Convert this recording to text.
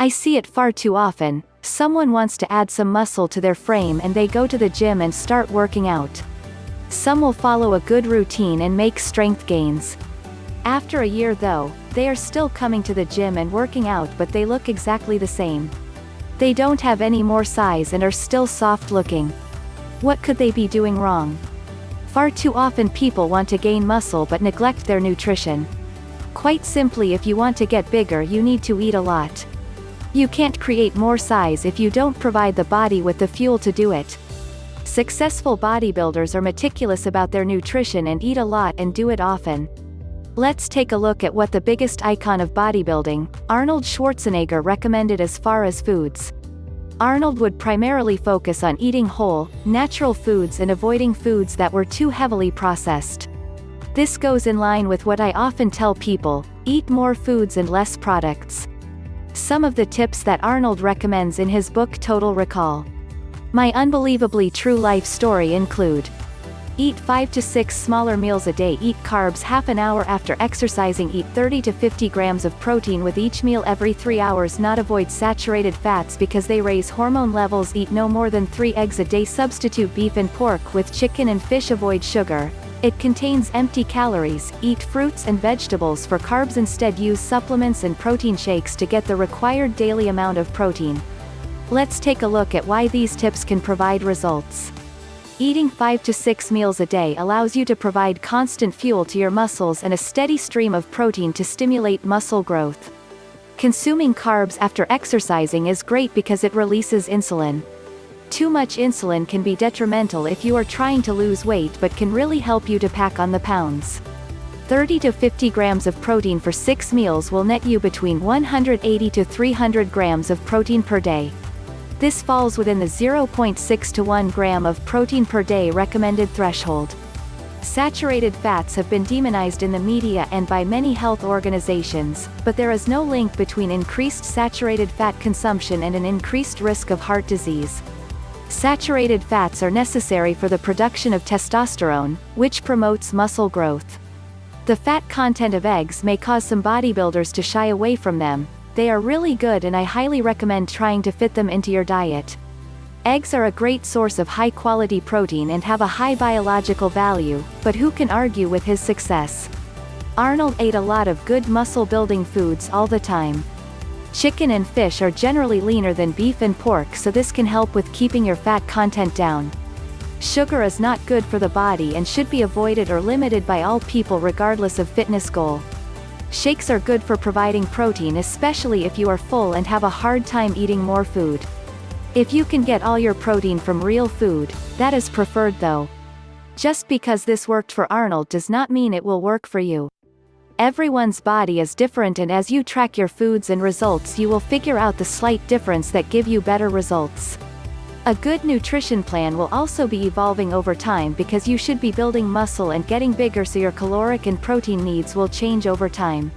I see it far too often. Someone wants to add some muscle to their frame and they go to the gym and start working out. Some will follow a good routine and make strength gains. After a year though, they are still coming to the gym and working out but they look exactly the same. They don't have any more size and are still soft looking. What could they be doing wrong? Far too often people want to gain muscle but neglect their nutrition. Quite simply, if you want to get bigger you need to eat a lot. You can't create more size if you don't provide the body with the fuel to do it. Successful bodybuilders are meticulous about their nutrition and eat a lot and do it often. Let's take a look at what the biggest icon of bodybuilding, Arnold Schwarzenegger, recommended as far as foods. Arnold would primarily focus on eating whole, natural foods and avoiding foods that were too heavily processed. This goes in line with what I often tell people: eat more foods and less products. Some of the tips that Arnold recommends in his book Total Recall. My unbelievably true life story include: eat 5 to 6 smaller meals a day, eat carbs half an hour after exercising, eat 30 to 50 grams of protein with each meal every 3 hours, not avoid saturated fats because they raise hormone levels, eat no more than 3 eggs a day, substitute beef and pork with chicken and fish, avoid sugar. It contains empty calories, eat fruits and vegetables for carbs, instead use supplements and protein shakes to get the required daily amount of protein. Let's take a look at why these tips can provide results. Eating 5 to 6 meals a day allows you to provide constant fuel to your muscles and a steady stream of protein to stimulate muscle growth. Consuming carbs after exercising is great because it releases insulin. Too much insulin can be detrimental if you are trying to lose weight but can really help you to pack on the pounds. 30 to 50 grams of protein for 6 meals will net you between 180 to 300 grams of protein per day. This falls within the 0.6 to 1 gram of protein per day recommended threshold. Saturated fats have been demonized in the media and by many health organizations, but there is no link between increased saturated fat consumption and an increased risk of heart disease. Saturated fats are necessary for the production of testosterone, which promotes muscle growth. The fat content of eggs may cause some bodybuilders to shy away from them. They are really good and I highly recommend trying to fit them into your diet. Eggs are a great source of high-quality protein and have a high biological value, but who can argue with his success? Arnold ate a lot of good muscle-building foods all the time. Chicken and fish are generally leaner than beef and pork, so this can help with keeping your fat content down. Sugar is not good for the body and should be avoided or limited by all people regardless of fitness goal. Shakes are good for providing protein, especially if you are full and have a hard time eating more food. If you can get all your protein from real food, that is preferred though. Just because this worked for Arnold does not mean it will work for you. Everyone's body is different and as you track your foods and results you will figure out the slight difference that give you better results. A good nutrition plan will also be evolving over time because you should be building muscle and getting bigger, so your caloric and protein needs will change over time.